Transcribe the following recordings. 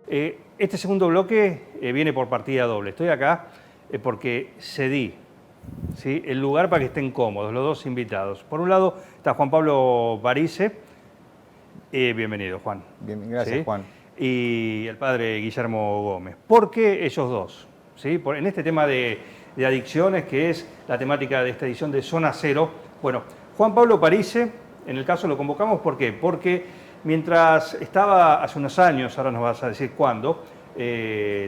Este segundo bloque viene por partida doble. Estoy acá porque cedí, ¿sí?, el lugar para que estén cómodos los dos invitados. Por un lado está Juan Pablo Parise. Bienvenido, Juan. Bien, gracias, ¿Sí? Juan. Y el padre Guillermo Gómez. ¿Por qué ellos dos? ¿Sí? En este tema de adicciones, que es la temática de esta edición de Zona Cero. Bueno, Juan Pablo Parise, en el caso lo convocamos, ¿por qué? Porque mientras estaba hace unos años, ahora nos vas a decir cuándo,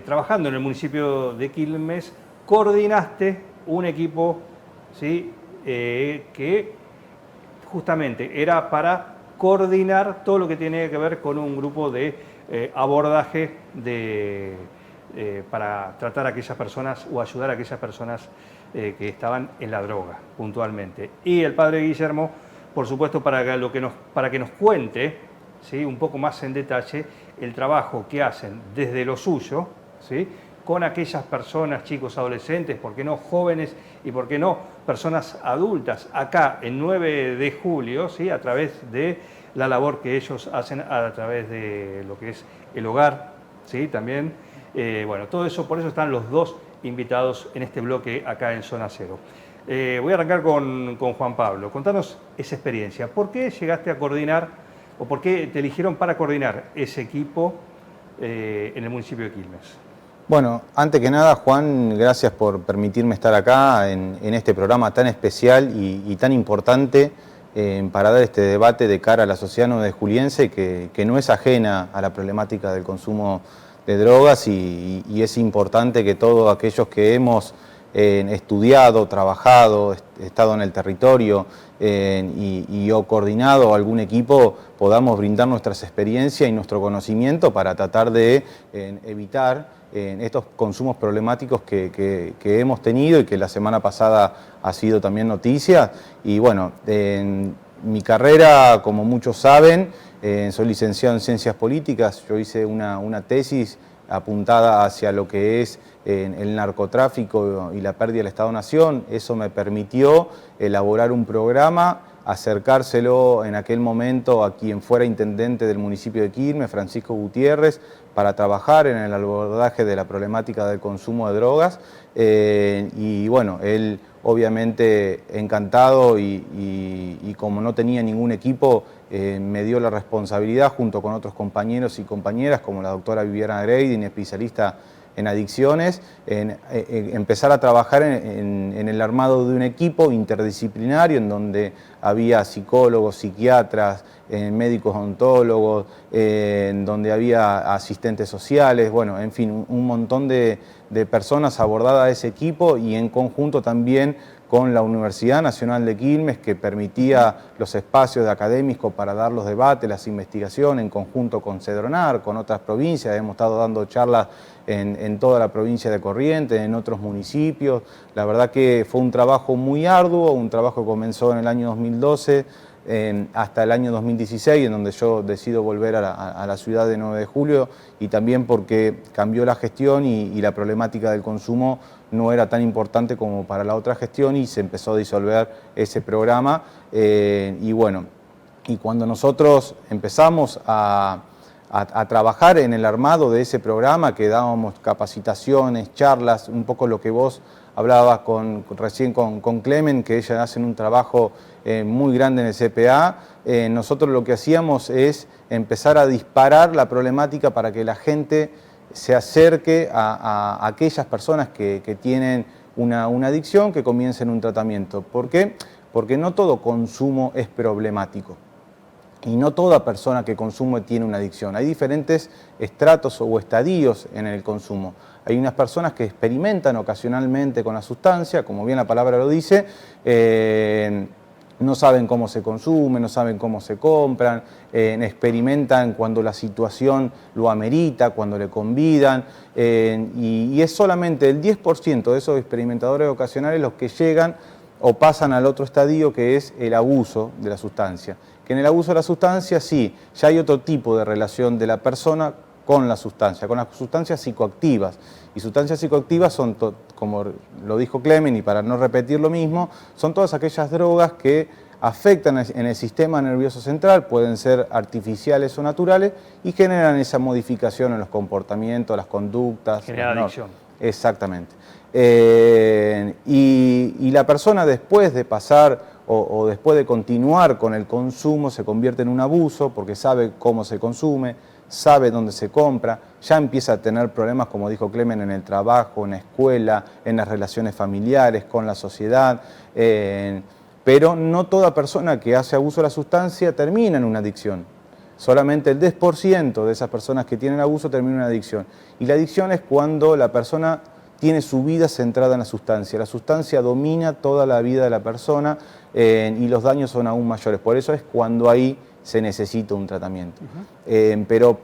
trabajando en el municipio de Quilmes, coordinaste un equipo, ¿sí?, que justamente era para coordinar todo lo que tiene que ver con un grupo de abordaje para tratar a aquellas personas o ayudar a aquellas personas que estaban en la droga, puntualmente. Y el padre Guillermo, por supuesto, para que nos cuente, ¿sí?, un poco más en detalle el trabajo que hacen desde lo suyo, ¿sí?, con aquellas personas, chicos, adolescentes, ¿por qué no jóvenes y por qué no personas adultas, acá en 9 de julio, ¿sí?, a través de la labor que ellos hacen a través de lo que es el hogar, ¿sí?, también. Bueno, todo eso, por eso están los dos invitados en este bloque acá en Zona Cero. Voy a arrancar con Juan Pablo. Contanos esa experiencia. ¿Por qué llegaste a coordinar o por qué te eligieron para coordinar ese equipo en el municipio de Quilmes? Bueno, antes que nada, Juan, gracias por permitirme estar acá en este programa tan especial y tan importante para dar este debate de cara a la sociedad nuevejuliense que no es ajena a la problemática del consumo de drogas y es importante que todos aquellos que hemos estudiado, trabajado, estado en el territorio o coordinado algún equipo podamos brindar nuestras experiencias y nuestro conocimiento para tratar de evitar estos consumos problemáticos que hemos tenido y que la semana pasada ha sido también noticia. Y bueno, en mi carrera, como muchos saben, soy licenciado en Ciencias Políticas. Yo hice una tesis apuntada hacia lo que es el narcotráfico y la pérdida del Estado-Nación. Eso me permitió elaborar un programa, acercárselo en aquel momento a quien fuera intendente del municipio de Quilmes, Francisco Gutiérrez, para trabajar en el abordaje de la problemática del consumo de drogas. Y bueno, él obviamente encantado y como no tenía ningún equipo, me dio la responsabilidad junto con otros compañeros y compañeras como la doctora Viviana Grady, especialista en adicciones, empezar a trabajar en el armado de un equipo interdisciplinario en donde había psicólogos, psiquiatras, médicos odontólogos, en donde había asistentes sociales, bueno, en fin, un montón de personas abordadas a ese equipo y en conjunto también con la Universidad Nacional de Quilmes, que permitía los espacios académicos para dar los debates, las investigaciones, en conjunto con Cedronar, con otras provincias. Hemos estado dando charlas en toda la provincia de Corrientes, en otros municipios. La verdad que fue un trabajo muy arduo, un trabajo que comenzó en el año 2012, hasta el año 2016, en donde yo decido volver a la ciudad de 9 de julio, y también porque cambió la gestión y la problemática del consumo no era tan importante como para la otra gestión y se empezó a disolver ese programa. Y bueno, y cuando nosotros empezamos a trabajar en el armado de ese programa, que dábamos capacitaciones, charlas, un poco lo que vos hablabas recién con Clemen, que ellas hacen un trabajo muy grande en el CPA, nosotros lo que hacíamos es empezar a disparar la problemática para que la gente se acerque a aquellas personas que tienen una adicción, que comiencen un tratamiento. ¿Por qué? Porque no todo consumo es problemático. Y no toda persona que consume tiene una adicción. Hay diferentes estratos o estadios en el consumo. Hay unas personas que experimentan ocasionalmente con la sustancia, como bien la palabra lo dice, no saben cómo se consume, no saben cómo se compran, experimentan cuando la situación lo amerita, cuando le convidan, y es solamente el 10% de esos experimentadores ocasionales los que llegan o pasan al otro estadio, que es el abuso de la sustancia. Que en el abuso de la sustancia sí, ya hay otro tipo de relación de la persona con las sustancias psicoactivas. Y sustancias psicoactivas son, como lo dijo Clemen, y para no repetir lo mismo, son todas aquellas drogas que afectan en el sistema nervioso central, pueden ser artificiales o naturales, y generan esa modificación en los comportamientos, las conductas. Genera adicción. Exactamente. Y la persona, después de pasar o después de continuar con el consumo, se convierte en un abuso porque sabe cómo se consume, sabe dónde se compra, ya empieza a tener problemas, como dijo Clemen, en el trabajo, en la escuela, en las relaciones familiares, con la sociedad. Pero no toda persona que hace abuso de la sustancia termina en una adicción. Solamente el 10% de esas personas que tienen abuso termina en una adicción. Y la adicción es cuando la persona tiene su vida centrada en la sustancia. La sustancia domina toda la vida de la persona y los daños son aún mayores. Por eso es cuando ahí se necesita un tratamiento. Pero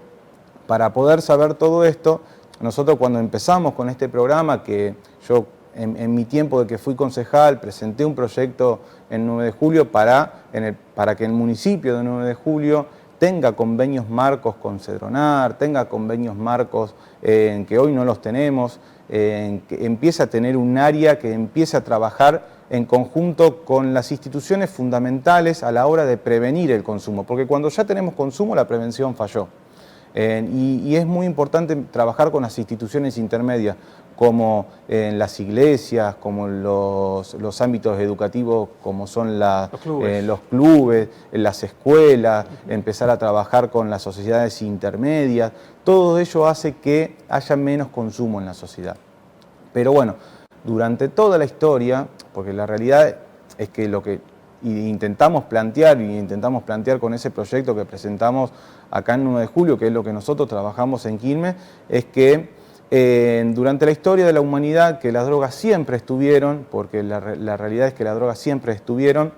para poder saber todo esto, nosotros cuando empezamos con este programa, que yo en mi tiempo de que fui concejal presenté un proyecto en 9 de julio para que el municipio de 9 de julio tenga convenios marcos con Cedronar, tenga convenios marcos que hoy no los tenemos, que empiece a tener un área que empiece a trabajar en conjunto con las instituciones fundamentales a la hora de prevenir el consumo, porque cuando ya tenemos consumo la prevención falló. Y es muy importante trabajar con las instituciones intermedias, como en las iglesias, como los ámbitos educativos, como son los clubes, las escuelas, empezar a trabajar con las sociedades intermedias. Todo ello hace que haya menos consumo en la sociedad. Pero bueno, durante toda la historia, porque la realidad es que lo que intentamos plantear con ese proyecto que presentamos acá en 9 de julio, que es lo que nosotros trabajamos en Quilmes, es que durante la historia de la humanidad que las drogas siempre estuvieron, porque la realidad es que las drogas siempre estuvieron,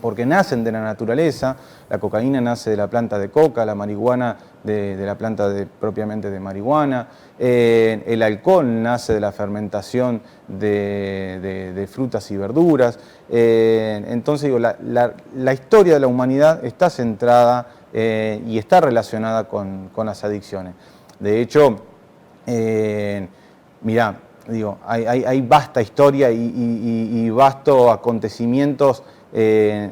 porque nacen de la naturaleza. La cocaína nace de la planta de coca, la marihuana de la planta propiamente de marihuana, el alcohol nace de la fermentación de frutas y verduras. Entonces digo, la historia de la humanidad está centrada y está relacionada con las adicciones. De hecho, mirá, digo, hay vasta historia y vastos acontecimientos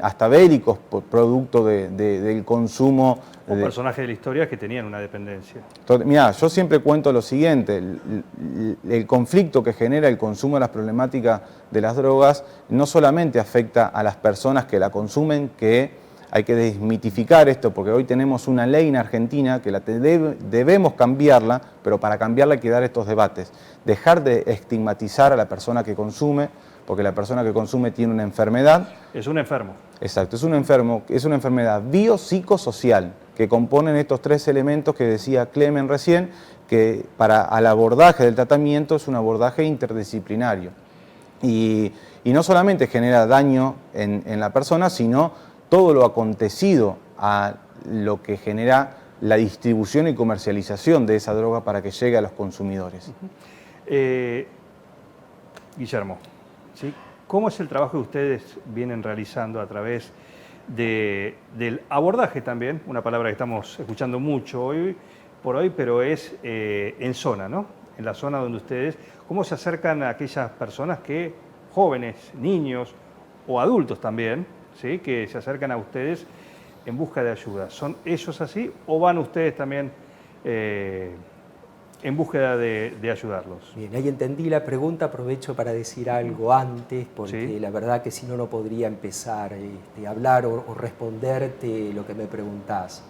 hasta bélicos, producto del consumo. O personajes de la historia que tenían una dependencia. Mirá, yo siempre cuento lo siguiente, el conflicto que genera el consumo de las problemáticas de las drogas no solamente afecta a las personas que la consumen, que hay que desmitificar esto, porque hoy tenemos una ley en Argentina que debemos cambiarla, pero para cambiarla hay que dar estos debates. Dejar de estigmatizar a la persona que consume, porque la persona que consume tiene una enfermedad. Es un enfermo. Exacto, es una enfermedad biopsicosocial que componen estos 3 elementos que decía Clemen recién, que para el abordaje del tratamiento es un abordaje interdisciplinario. Y no solamente genera daño en la persona, sino todo lo acontecido a lo que genera la distribución y comercialización de esa droga para que llegue a los consumidores. Guillermo, ¿sí? ¿Cómo es el trabajo que ustedes vienen realizando a través del abordaje también? Una palabra que estamos escuchando mucho hoy por hoy, pero es en zona, ¿no? En la zona donde ustedes, ¿cómo se acercan a aquellas personas jóvenes, niños o adultos también, ¿sí? Que se acercan a ustedes en busca de ayuda? ¿Son ellos así o van ustedes también en búsqueda de ayudarlos? Bien, ahí entendí la pregunta, aprovecho para decir algo antes, porque sí, la verdad que si no, no podría empezar a hablar o responderte lo que me preguntás.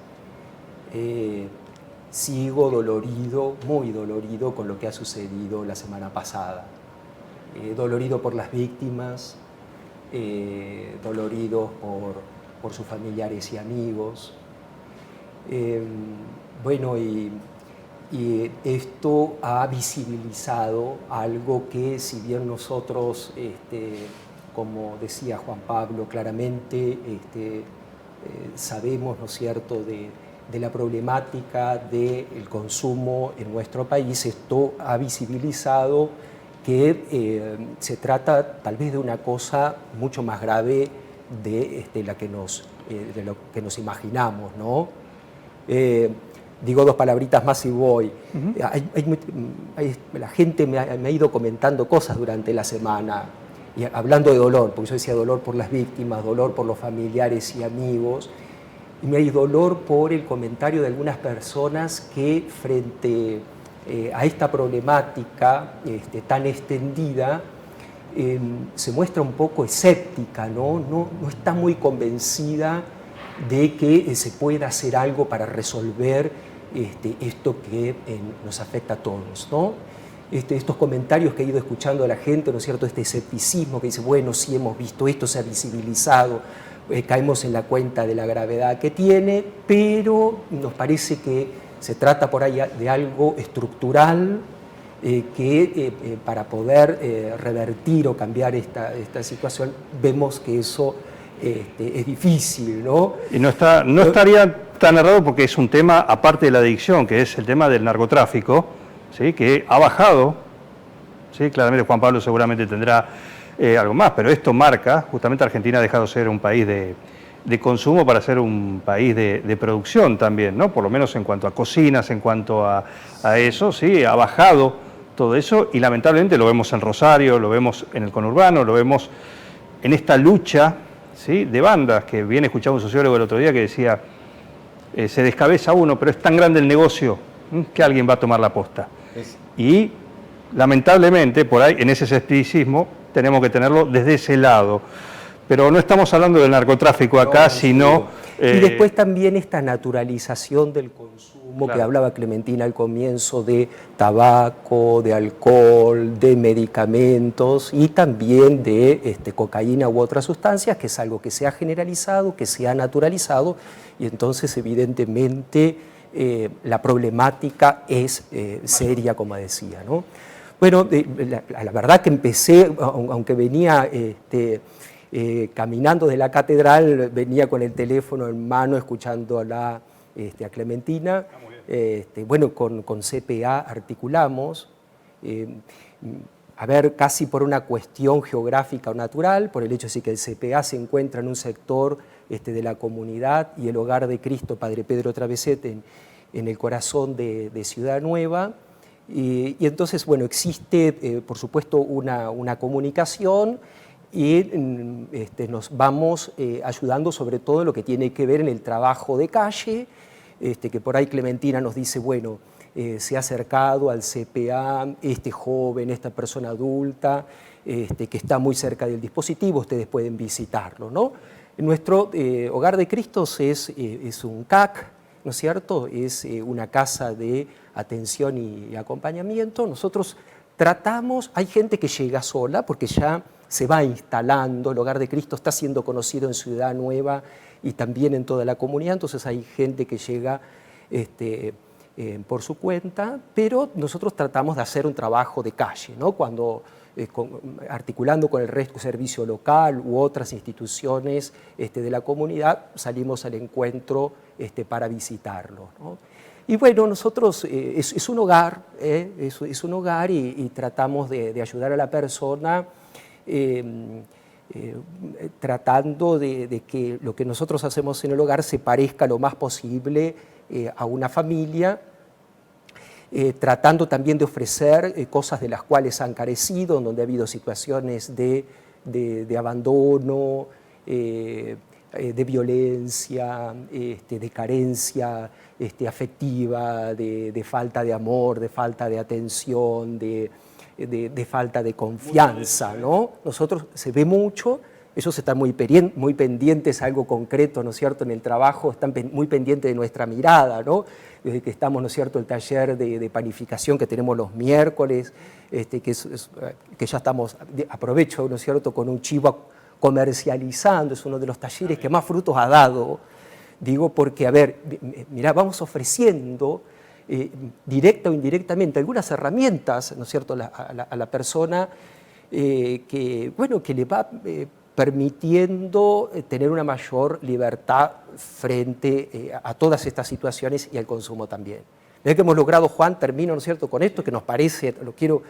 Sigo dolorido, muy dolorido con lo que ha sucedido la semana pasada. Dolorido por las víctimas, dolorido por sus familiares y amigos. Y esto ha visibilizado algo que, si bien nosotros, como decía Juan Pablo claramente, sabemos, ¿no es cierto?, de la problemática del consumo en nuestro país, esto ha visibilizado que se trata tal vez de una cosa mucho más grave de lo que nos imaginamos, ¿no? Digo 2 palabritas más y voy. La gente me ha ido comentando cosas durante la semana. y hablando de dolor, porque yo decía dolor por las víctimas, dolor por los familiares y amigos, y me hay dolor por el comentario de algunas personas que frente a esta problemática tan extendida, se muestra un poco escéptica, ¿no? No está muy convencida de que se pueda hacer algo para resolver esto que nos afecta a todos, ¿no? Estos comentarios que he ido escuchando de la gente, ¿no es cierto? Este escepticismo que dice, bueno, sí hemos visto esto, se ha visibilizado, caemos en la cuenta de la gravedad que tiene, pero nos parece que se trata por ahí de algo estructural, que para poder revertir o cambiar esta situación, vemos que eso es difícil, ¿no? Y no estaría tan errado porque es un tema, aparte de la adicción, que es el tema del narcotráfico, ¿sí? Que ha bajado, ¿sí? Claramente Juan Pablo seguramente tendrá algo más, pero esto marca, justamente Argentina ha dejado de ser un país de consumo para ser un país de producción también, ¿no? Por lo menos en cuanto a cocinas, en cuanto a eso, sí, ha bajado todo eso y lamentablemente lo vemos en Rosario, lo vemos en el conurbano, lo vemos en esta lucha, ¿sí? De bandas, que bien escuchaba un sociólogo el otro día que decía, se descabeza uno, pero es tan grande el negocio que alguien va a tomar la posta. Y lamentablemente, por ahí, en ese escepticismo, tenemos que tenerlo desde ese lado. Pero no estamos hablando del narcotráfico acá, no, sino... Y después también esta naturalización del consumo, claro, que hablaba Clementina al comienzo, de tabaco, de alcohol, de medicamentos y también de cocaína u otras sustancias, que es algo que se ha generalizado, que se ha naturalizado, y entonces evidentemente la problemática es seria, como decía, ¿no? Bueno, la verdad que empecé, aunque venía... caminando de la catedral, venía con el teléfono en mano escuchando a Clementina. Bueno, con CPA articulamos, a ver, casi por una cuestión geográfica o natural, por el hecho de que el CPA se encuentra en un sector de la comunidad y el Hogar de Cristo Padre Pedro Traveset en el corazón de Ciudad Nueva. Y entonces, bueno, existe, por supuesto, una comunicación, y nos vamos ayudando sobre todo en lo que tiene que ver en el trabajo de calle, que por ahí Clementina nos dice, bueno, se ha acercado al CPA este joven, esta persona adulta, que está muy cerca del dispositivo, ustedes pueden visitarlo, ¿no? Nuestro Hogar de Cristos es un CAC, ¿no es cierto? Es una casa de atención y acompañamiento. Nosotros tratamos, hay gente que llega sola porque ya se va instalando, el Hogar de Cristo está siendo conocido en Ciudad Nueva y también en toda la comunidad, entonces hay gente que llega por su cuenta, pero nosotros tratamos de hacer un trabajo de calle, ¿no? Cuando, articulando con el resto del servicio local u otras instituciones de la comunidad, salimos al encuentro para visitarlo, ¿no? Y bueno, nosotros es un hogar, es un hogar y tratamos de ayudar a la persona tratando de que lo que nosotros hacemos en el hogar se parezca lo más posible a una familia, tratando también de ofrecer cosas de las cuales han carecido, donde ha habido situaciones de abandono, de violencia, de carencia afectiva, de falta de amor, de falta de atención, de falta de confianza, ¿no? Nosotros se ve mucho, ellos están muy pendientes a algo concreto, ¿no es cierto?, en el trabajo, están muy pendientes de nuestra mirada, ¿no? Desde que estamos, ¿no es cierto?, el taller de panificación que tenemos los miércoles, que ya estamos, aprovecho, ¿no es cierto?, con un chivo comercializando, es uno de los talleres que más frutos ha dado, digo, porque, a ver, mirá, vamos ofreciendo directa o indirectamente algunas herramientas, ¿no es cierto?, a la persona que, bueno, que le va permitiendo tener una mayor libertad frente a todas estas situaciones y al consumo también. Lo que hemos logrado, Juan, termino, ¿no es cierto?, con esto que nos parece, lo quiero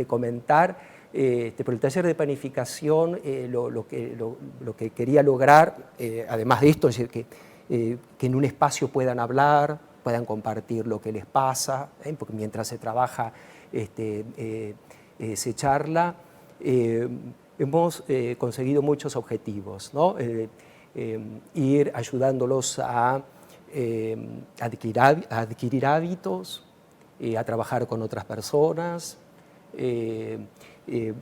comentar, por el taller de panificación, lo que quería lograr, además de esto, es decir, que en un espacio puedan hablar, puedan compartir lo que les pasa, porque mientras se trabaja se charla, hemos conseguido muchos objetivos, ¿no? Ir ayudándolos a adquirir hábitos, a trabajar con otras personas,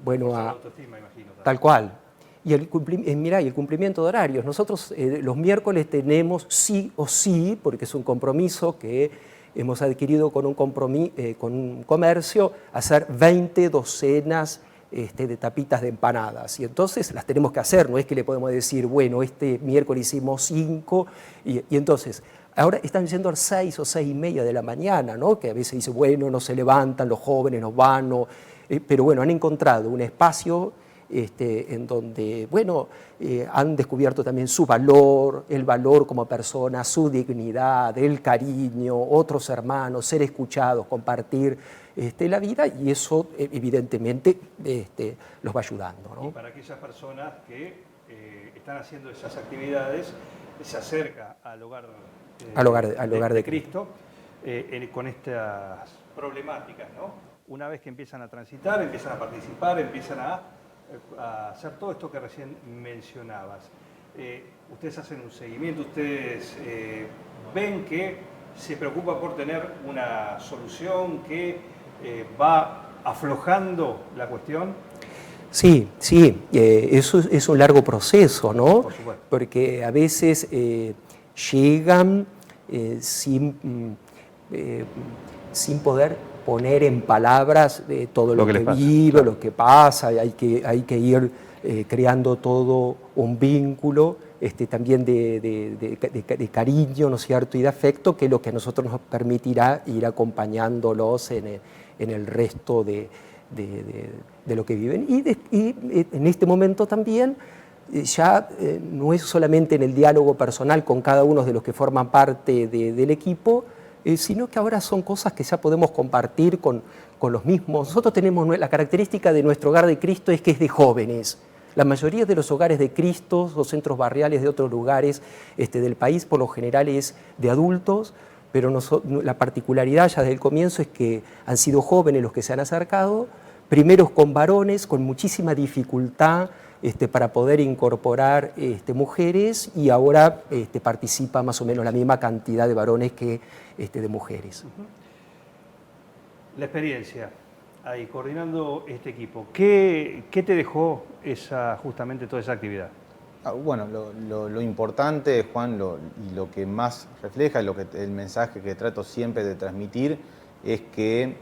bueno, La autoestima, imagino, también. tal cual. Y mirá, y el cumplimiento de horarios. Nosotros los miércoles tenemos sí o sí, porque es un compromiso que hemos adquirido con un comercio, hacer 20 docenas de tapitas de empanadas. Y entonces las tenemos que hacer, no es que le podemos decir, bueno, este miércoles hicimos 5, y entonces, ahora están yendo a las 6 o 6:30 de la mañana, ¿no? Que a veces dice, bueno, no se levantan, los jóvenes no van, pero bueno, han encontrado un espacio en donde, bueno, han descubierto también su valor, el valor como persona, su dignidad, el cariño, otros hermanos, ser escuchados, compartir la vida, y eso evidentemente los va ayudando, ¿no? Y para aquellas personas que están haciendo esas actividades, se acerca al hogar, al hogar de Cristo con estas problemáticas, ¿no? Una vez que empiezan a transitar, empiezan a participar, empiezan a hacer todo esto que recién mencionabas. Ustedes hacen un seguimiento, ustedes ven que se preocupa por tener una solución que va aflojando la cuestión. Sí, sí, eso es un largo proceso, ¿no? Por supuesto. Porque a veces llegan sin poder poner en palabras todo lo que vive, claro, lo que pasa, hay que ir creando todo un vínculo también de cariño, ¿no es cierto?, y de afecto, que es lo que a nosotros nos permitirá ir acompañándolos en el resto de lo que viven. Y en este momento también ya no es solamente en el diálogo personal con cada uno de los que forman parte del equipo, sino que ahora son cosas que ya podemos compartir con los mismos. Nosotros tenemos, la característica de nuestro hogar de Cristo es que es de jóvenes. La mayoría de los hogares de Cristo, los centros barriales de otros lugares del país, por lo general es de adultos, pero la particularidad ya desde el comienzo es que han sido jóvenes los que se han acercado, primeros con varones, con muchísima dificultad para poder incorporar mujeres, y ahora participa más o menos la misma cantidad de varones que de mujeres. La experiencia ahí coordinando este equipo, ¿qué te dejó justamente toda esa actividad? Bueno, lo importante, Juan, y lo que más refleja, el mensaje que trato siempre de transmitir, es que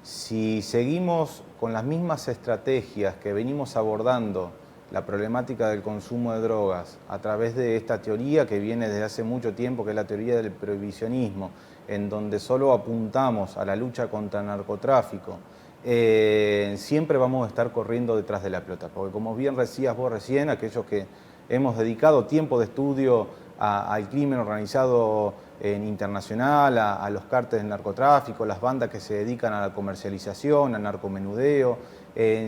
si seguimos con las mismas estrategias que venimos abordando la problemática del consumo de drogas a través de esta teoría que viene desde hace mucho tiempo, que es la teoría del prohibicionismo, en donde solo apuntamos a la lucha contra el narcotráfico, siempre vamos a estar corriendo detrás de la pelota, porque como bien decías vos recién, aquellos que hemos dedicado tiempo de estudio al crimen organizado internacional, a los cárteles del narcotráfico, las bandas que se dedican a la comercialización, al narcomenudeo,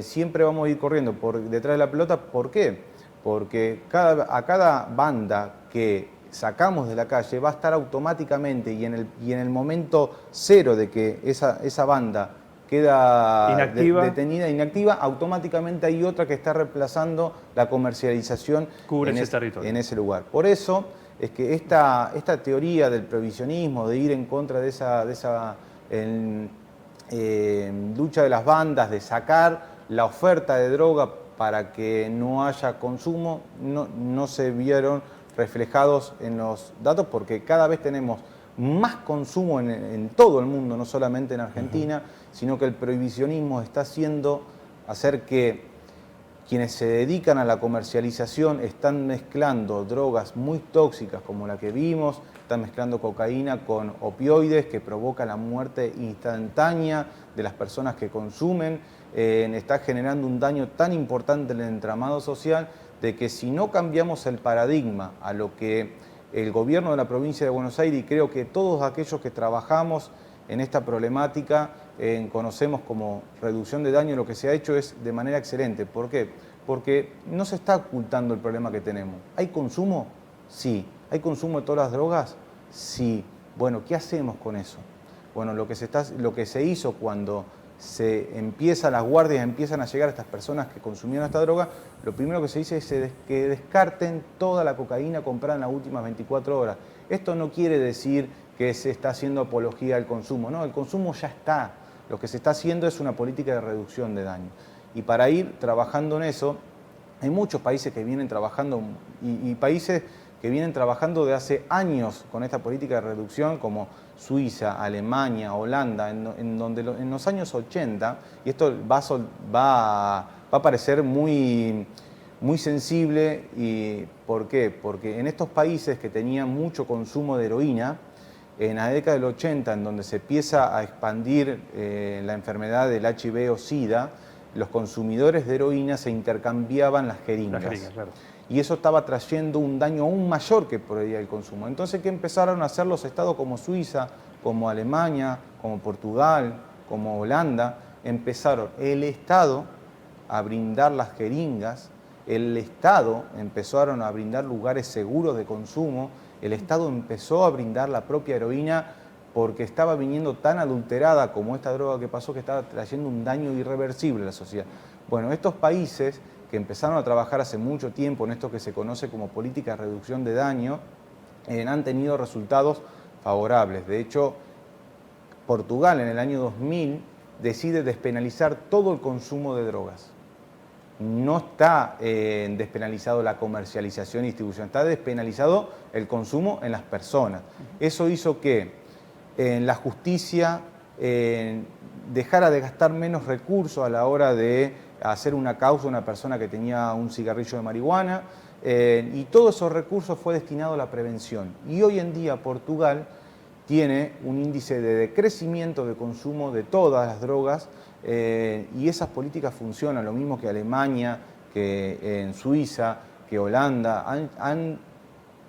siempre vamos a ir corriendo detrás de la pelota. ¿Por qué? Porque a cada banda que sacamos de la calle va a estar automáticamente, y en el momento cero de que esa banda queda detenida, inactiva, automáticamente hay otra que está reemplazando la comercialización en ese lugar. Por eso es que esta teoría del prohibicionismo, de ir en contra de esa lucha de las bandas, de sacar la oferta de droga para que no haya consumo, no se vieron reflejados en los datos, porque cada vez tenemos más consumo en todo el mundo, no solamente en Argentina, sino que el prohibicionismo está hacer que quienes se dedican a la comercialización están mezclando drogas muy tóxicas como la que vimos, están mezclando cocaína con opioides que provoca la muerte instantánea de las personas que consumen, está generando un daño tan importante en el entramado social, de que si no cambiamos el paradigma a lo que el gobierno de la provincia de Buenos Aires, y creo que todos aquellos que trabajamos en esta problemática conocemos como reducción de daño, lo que se ha hecho es de manera excelente. ¿Por qué? Porque no se está ocultando el problema que tenemos. ¿Hay consumo? Sí. ¿Hay consumo de todas las drogas? Sí. Bueno, ¿qué hacemos con eso? Bueno, lo que se hizo cuando las guardias empiezan a llegar a estas personas que consumían esta droga, lo primero que se dice es que descarten toda la cocaína comprada en las últimas 24 horas. Esto no quiere decir que se está haciendo apología al consumo, no, el consumo ya está. Lo que se está haciendo es una política de reducción de daño. Y para ir trabajando en eso, hay muchos países que vienen trabajando y países que vienen trabajando de hace años con esta política de reducción, como Suiza, Alemania, Holanda, en donde en los años 80, y esto va a parecer muy sensible, y ¿por qué? Porque en estos países que tenían mucho consumo de heroína, en la década del 80, en donde se empieza a expandir la enfermedad del HIV o SIDA, los consumidores de heroína se intercambiaban las jeringas. Claro. Y eso estaba trayendo un daño aún mayor que por el consumo. Entonces, ¿qué empezaron a hacer los estados como Suiza, como Alemania, como Portugal, como Holanda? Empezaron el Estado a brindar las jeringas, el Estado empezaron a brindar lugares seguros de consumo, el Estado empezó a brindar la propia heroína porque estaba viniendo tan adulterada como esta droga que pasó, que estaba trayendo un daño irreversible a la sociedad. Bueno, estos países que empezaron a trabajar hace mucho tiempo en esto que se conoce como política de reducción de daño, han tenido resultados favorables. De hecho, Portugal en el año 2000 decide despenalizar todo el consumo de drogas. No está despenalizado la comercialización y distribución, está despenalizado el consumo en las personas. Eso hizo que la justicia dejara de gastar menos recursos a la hora de hacer una causa a una persona que tenía un cigarrillo de marihuana, y todos esos recursos fue destinado a la prevención. Y hoy en día Portugal tiene un índice de decrecimiento de consumo de todas las drogas, y esas políticas funcionan, lo mismo que Alemania, que en Suiza, que Holanda, han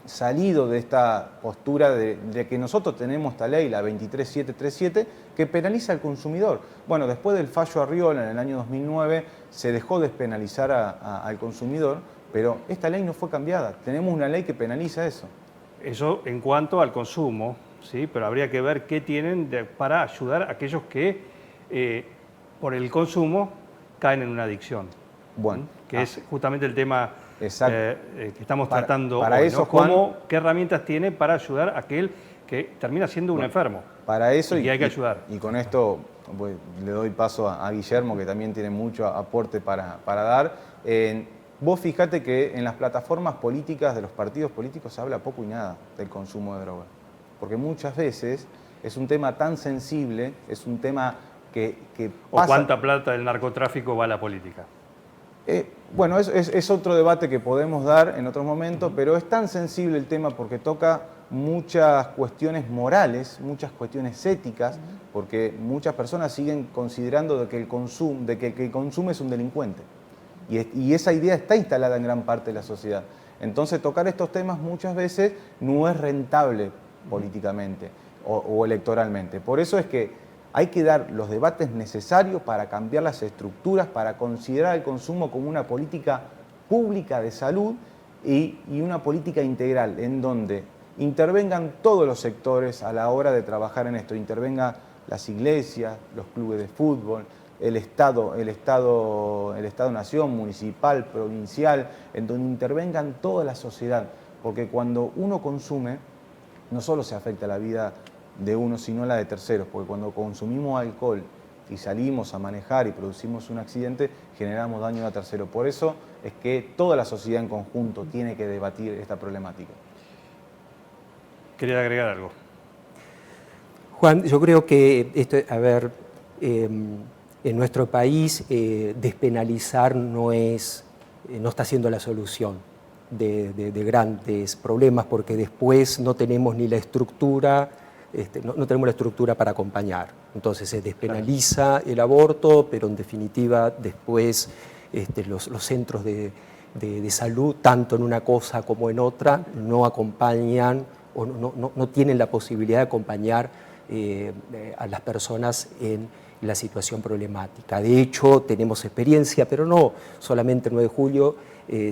salido de esta postura de que nosotros tenemos esta ley, la 23737, que penaliza al consumidor. Bueno, después del fallo Arriola en el año 2009 se dejó despenalizar al consumidor, pero esta ley no fue cambiada. Tenemos una ley que penaliza eso. Eso en cuanto al consumo, ¿sí? Pero habría que ver qué tienen para ayudar a aquellos que por el consumo caen en una adicción. Bueno, que es justamente el tema que estamos tratando para hoy, eso, ¿no? Juan, ¿Qué herramientas tiene para ayudar a aquel que termina siendo un enfermo? Para eso y hay que ayudar. Y con esto pues, le doy paso a Guillermo, que también tiene mucho aporte para dar. Vos fijate que en las plataformas políticas de los partidos políticos se habla poco y nada del consumo de drogas. Porque muchas veces es un tema tan sensible, es un tema que pasa... ¿O cuánta plata del narcotráfico va a la política? Bueno, es otro debate que podemos dar en otros momentos, pero es tan sensible el tema porque toca muchas cuestiones morales, muchas cuestiones éticas, porque muchas personas siguen considerando de que el que consume es un delincuente. Y esa idea está instalada en gran parte de la sociedad. Entonces, tocar estos temas muchas veces no es rentable políticamente o electoralmente. Por eso es que hay que dar los debates necesarios para cambiar las estructuras, para considerar el consumo como una política pública de salud y una política integral en donde intervengan todos los sectores a la hora de trabajar en esto. Intervengan las iglesias, los clubes de fútbol, el Estado-Nación, municipal, provincial, en donde intervengan toda la sociedad. Porque cuando uno consume, no solo se afecta la vida de uno, sino la de terceros, porque cuando consumimos alcohol y salimos a manejar y producimos un accidente, generamos daño a terceros. Por eso es que toda la sociedad en conjunto tiene que debatir esta problemática. ¿Quería agregar algo? Juan, yo creo que esto, en nuestro país despenalizar no está siendo la solución de grandes problemas, porque después no tenemos ni la estructura. No tenemos la estructura para acompañar. Entonces se despenaliza el aborto, pero en definitiva después los centros de salud, tanto en una cosa como en otra, no acompañan o no tienen la posibilidad de acompañar a las personas en la situación problemática. De hecho, tenemos experiencia, pero no solamente el 9 de julio,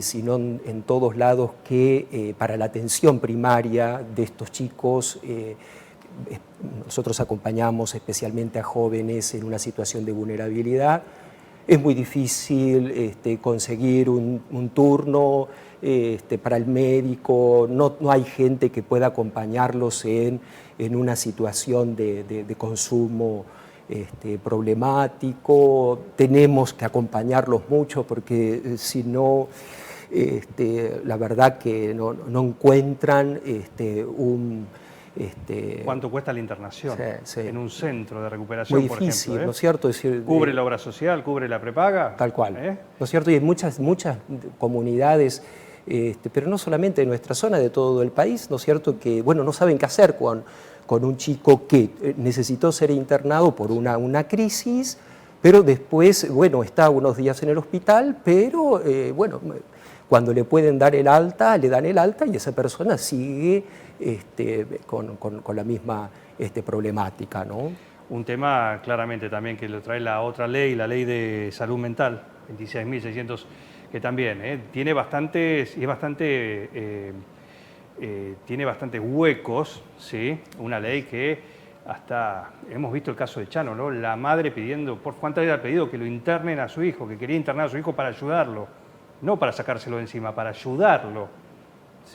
sino en todos lados, que para la atención primaria de estos chicos nosotros acompañamos especialmente a jóvenes en una situación de vulnerabilidad. Es muy difícil conseguir un turno para el médico, no hay gente que pueda acompañarlos en una situación de consumo problemático. Tenemos que acompañarlos mucho porque si no, la verdad que no encuentran ¿Cuánto cuesta la internación sí. en un centro de recuperación, muy por difícil, ejemplo? ¿no es cierto? Es decir, ¿Cubre la obra social, cubre la prepaga? tal cual, ¿no es cierto? Y hay muchas comunidades, pero no solamente de nuestra zona, de todo el país, ¿no es cierto? Que, bueno, no saben qué hacer con un chico que necesitó ser internado por una crisis, pero después, bueno, está unos días en el hospital, pero, bueno, cuando le pueden dar el alta, le dan el alta y esa persona sigue con la misma problemática, ¿no? Un tema claramente también que lo trae la otra ley, la ley de salud mental, 26.600, que también tiene bastantes, y es bastante, tiene bastantes huecos, ¿sí? Una ley que hasta, hemos visto el caso de Chano, ¿no? La madre pidiendo, ¿por cuánto era el pedido? Que lo internen a su hijo, que quería internar a su hijo para ayudarlo, no para sacárselo de encima, para ayudarlo,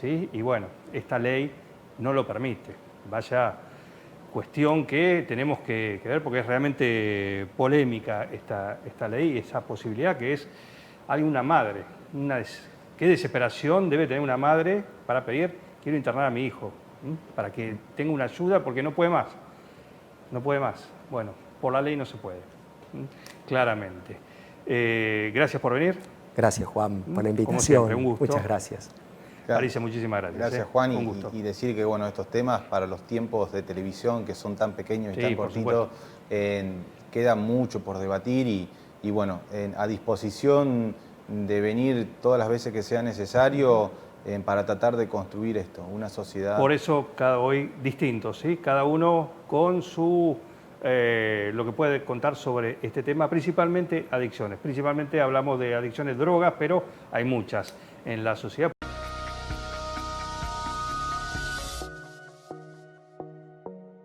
¿sí? Y bueno, esta ley no lo permite. Vaya cuestión que tenemos que ver porque es realmente polémica esta ley, esa posibilidad que es, hay una madre, qué desesperación debe tener una madre para pedir, quiero internar a mi hijo, para que tenga una ayuda porque no puede más, no puede más. Bueno, por la ley no se puede, claramente. Gracias por venir. Gracias, Juan, por la invitación. Como siempre, un gusto. Muchas gracias. Alicia, muchísimas gracias. Gracias, Juan, Un gusto. y decir que bueno, estos temas para los tiempos de televisión que son tan pequeños y tan cortitos, queda mucho por debatir y bueno, a disposición de venir todas las veces que sea necesario para tratar de construir esto, una sociedad. Por eso hoy distintos, ¿sí? Cada uno con su lo que puede contar sobre este tema, principalmente adicciones. Principalmente hablamos de adicciones, drogas, pero hay muchas en la sociedad.